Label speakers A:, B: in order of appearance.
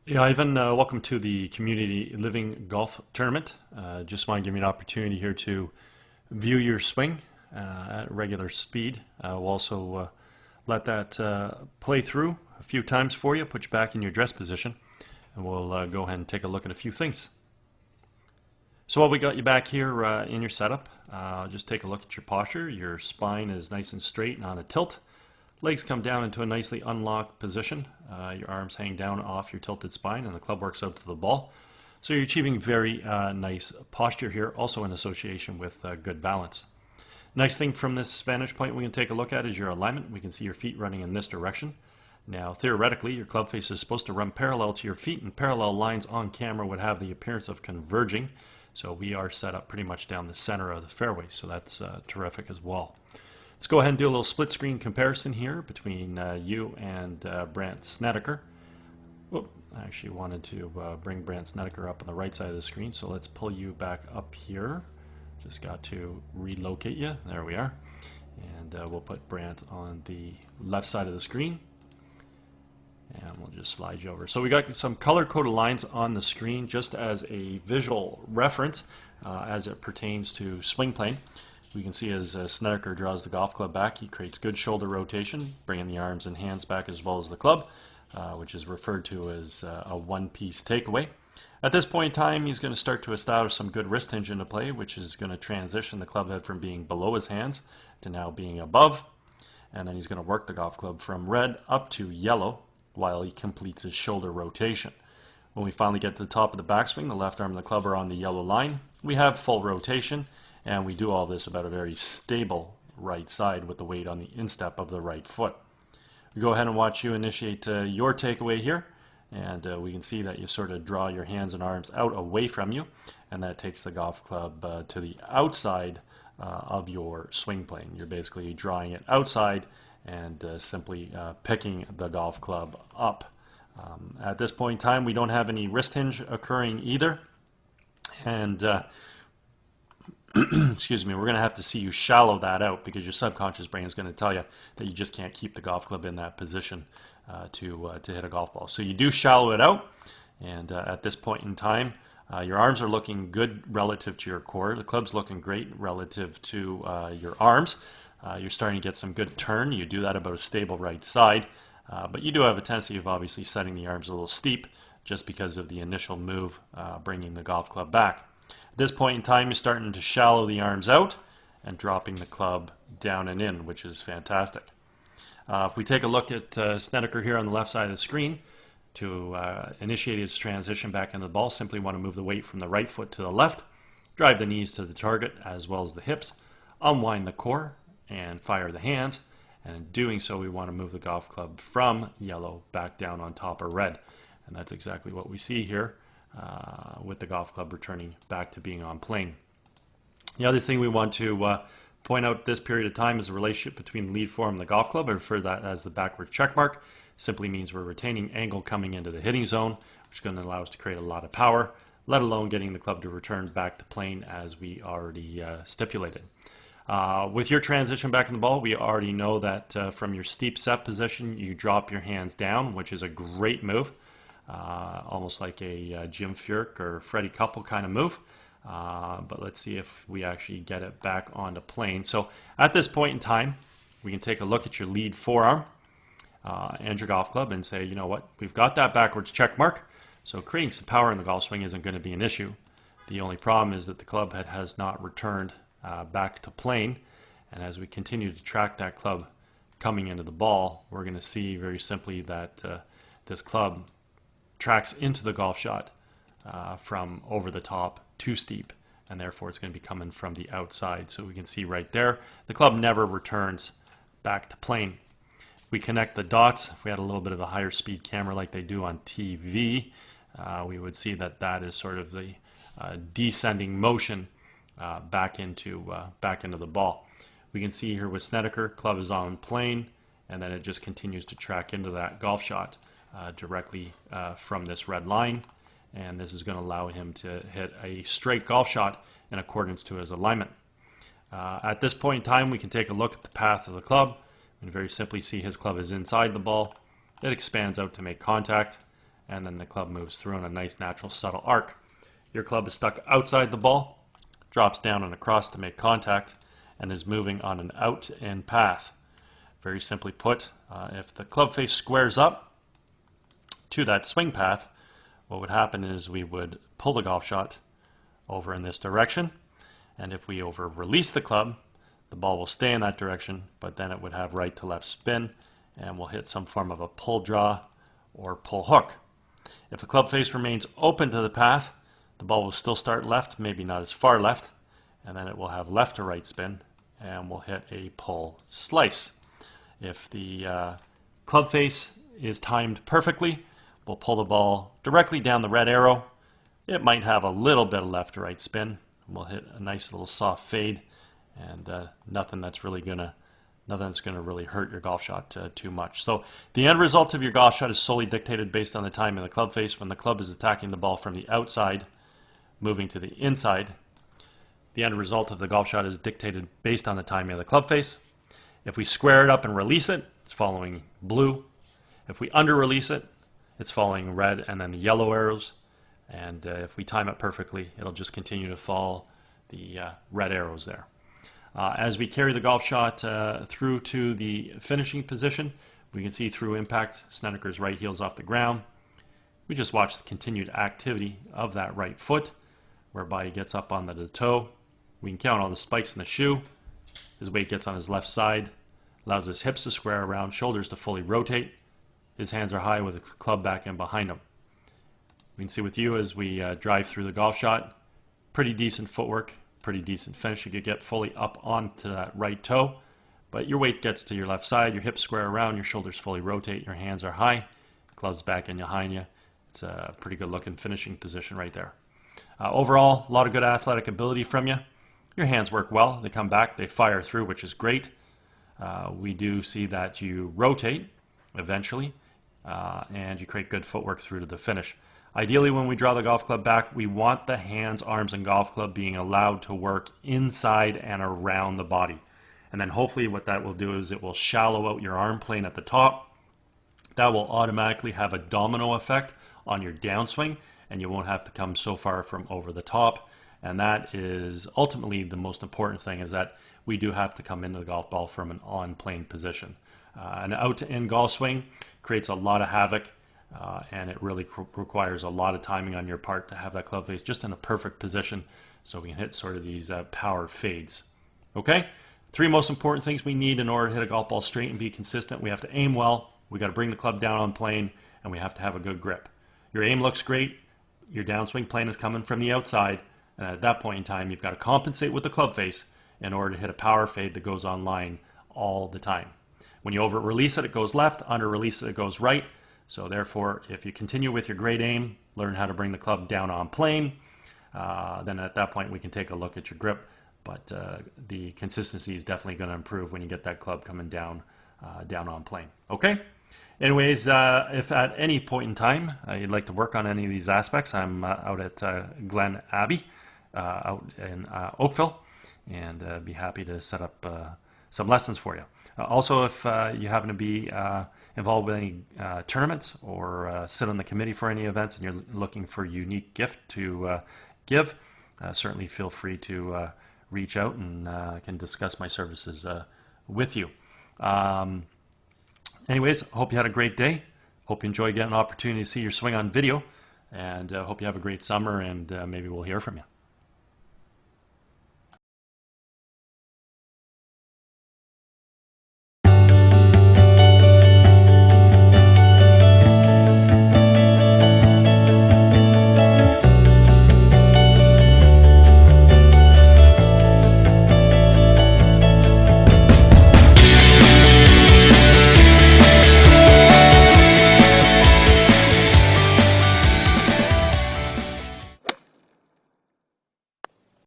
A: Hey Ivan, welcome to the Community Living Golf Tournament. Just want to give you an opportunity here to view your swing at regular speed. We'll also let that play through a few times for you, put you back in your dress position, and we'll go ahead and take a look at a few things. So while we got you back here in your setup, just take a look at your posture. Your spine is nice and straight and on a tilt. Legs come down into a nicely unlocked position. Your arms hang down off your tilted spine and the club works out to the ball. So you're achieving very nice posture here, also in association with good balance. Next thing from this vantage point we can take a look at is your alignment. We can see your feet running in this direction. Now theoretically your club face is supposed to run parallel to your feet, and parallel lines on camera would have the appearance of converging. So we are set up pretty much down the center of the fairway, so that's terrific as well. Let's go ahead and do a little split screen comparison here between you and Brandt Snedeker. Whoop, I actually wanted to bring Brandt Snedeker up on the right side of the screen, so let's pull you back up here. Just got to relocate you. There we are. And we'll put Brandt on the left side of the screen. And we'll just slide you over. So we got some color-coded lines on the screen just as a visual reference as it pertains to swing plane. We can see as Snedeker draws the golf club back, he creates good shoulder rotation, bringing the arms and hands back as well as the club, which is referred to as a one-piece takeaway. At this point in time, he's going to start to establish some good wrist hinge into play, which is going to transition the club head from being below his hands to now being above. And then he's going to work the golf club from red up to yellow while he completes his shoulder rotation. When we finally get to the top of the backswing, the left arm and the club are on the yellow line. We have full rotation. And we do all this about a very stable right side with the weight on the instep of the right foot. We go ahead and watch you initiate your takeaway here, and we can see that you sort of draw your hands and arms out away from you, and that takes the golf club to the outside of your swing plane. You're basically drawing it outside and simply picking the golf club up. At this point in time, we don't have any wrist hinge occurring either, and excuse me, we're going to have to see you shallow that out because your subconscious brain is going to tell you that you just can't keep the golf club in that position to hit a golf ball. So you do shallow it out, and at this point in time, your arms are looking good relative to your core. The club's looking great relative to your arms. You're starting to get some good turn. You do that about a stable right side, but you do have a tendency of obviously setting the arms a little steep just because of the initial move bringing the golf club back. At this point in time, you're starting to shallow the arms out and dropping the club down and in, which is fantastic. If we take a look at Snedeker here on the left side of the screen, to initiate its transition back into the ball, simply want to move the weight from the right foot to the left, drive the knees to the target as well as the hips, unwind the core, and fire the hands. And in doing so, we want to move the golf club from yellow back down on top of red. And that's exactly what we see here. With the golf club returning back to being on plane. The other thing we want to point out this period of time is the relationship between the lead form and the golf club. I refer to that as the backward check mark. Simply means we're retaining angle coming into the hitting zone, which is going to allow us to create a lot of power, let alone getting the club to return back to plane as we already stipulated. With your transition back in the ball, we already know that from your steep set position, you drop your hands down, which is a great move. Almost like a Jim Furyk or Freddie Couple kind of move. But let's see if we actually get it back onto plane. So at this point in time, we can take a look at your lead forearm and your golf club and say, you know what, we've got that backwards check mark. So creating some power in the golf swing isn't going to be an issue. The only problem is that the club head has not returned back to plane. And as we continue to track that club coming into the ball, we're going to see very simply that this club tracks into the golf shot from over the top too steep, and therefore it's going to be coming from the outside. So we can see right there, the club never returns back to plane. We connect the dots. If we had a little bit of a higher speed camera like they do on TV, we would see that that is sort of the descending motion back into the ball. We can see here with Snedeker, club is on plane, and then it just continues to track into that golf shot directly from this red line, and this is going to allow him to hit a straight golf shot in accordance to his alignment. At this point in time, we can take a look at the path of the club and very simply see his club is inside the ball. It expands out to make contact, and then the club moves through in a nice natural subtle arc. Your club is stuck outside the ball, drops down and across to make contact, and is moving on an out-in path. Very simply put, if the club face squares up to that swing path, what would happen is we would pull the golf shot over in this direction, and if we over-release the club, the ball will stay in that direction, but then it would have right to left spin, and we'll hit some form of a pull draw or pull hook. If the club face remains open to the path, the ball will still start left, maybe not as far left, and then it will have left to right spin, and we'll hit a pull slice. If the club face is timed perfectly, we'll pull the ball directly down the red arrow. It might have a little bit of left to right spin. We'll hit a nice little soft fade, and nothing that's gonna really hurt your golf shot too much. So the end result of your golf shot is solely dictated based on the timing of the club face. When the club is attacking the ball from the outside, moving to the inside, the end result of the golf shot is dictated based on the timing of the club face. If we square it up and release it, it's following blue. If we under-release it, it's following red and then the yellow arrows. And if we time it perfectly, it'll just continue to follow the red arrows there. As we carry the golf shot through to the finishing position, we can see through impact, Snedeker's right heel's off the ground. We just watch the continued activity of that right foot, whereby he gets up on the toe. We can count all the spikes in the shoe. His weight gets on his left side, allows his hips to square around, shoulders to fully rotate. His hands are high with his club back in behind him. We can see with you as we drive through the golf shot, pretty decent footwork, pretty decent finish. You could get fully up onto that right toe, but your weight gets to your left side, your hips square around, your shoulders fully rotate, your hands are high, club's back in behind you. It's a pretty good looking finishing position right there. Overall, a lot of good athletic ability from you. Your hands work well, they come back, they fire through, which is great. We do see that you rotate eventually, and you create good footwork through to the finish. Ideally, when we draw the golf club back, we want the hands, arms, and golf club being allowed to work inside and around the body. And then hopefully what that will do is it will shallow out your arm plane at the top. That will automatically have a domino effect on your downswing, and you won't have to come so far from over the top. And that is ultimately the most important thing, is that we do have to come into the golf ball from an on-plane position. An out-to-in golf swing creates a lot of havoc, and it really requires a lot of timing on your part to have that club face just in a perfect position so we can hit sort of these power fades. Okay? 3 most important things we need in order to hit a golf ball straight and be consistent. We have to aim well, we got to bring the club down on plane, and we have to have a good grip. Your aim looks great, your downswing plane is coming from the outside, and at that point in time you've got to compensate with the club face in order to hit a power fade that goes on line all the time. When you over release it, it goes left, under release it, it goes right. So therefore, if you continue with your great aim, learn how to bring the club down on plane, then at that point we can take a look at your grip. But the consistency is definitely going to improve when you get that club coming down on plane. Okay? Anyways, if at any point in time you'd like to work on any of these aspects, I'm out at Glen Abbey out in Oakville, and be happy to set up some lessons for you. Also, if you happen to be involved with any tournaments or sit on the committee for any events and you're looking for a unique gift to give, certainly feel free to reach out, and I can discuss my services with you. Anyways, hope you had a great day. Hope you enjoy getting an opportunity to see your swing on video, and hope you have a great summer, and maybe we'll hear from you.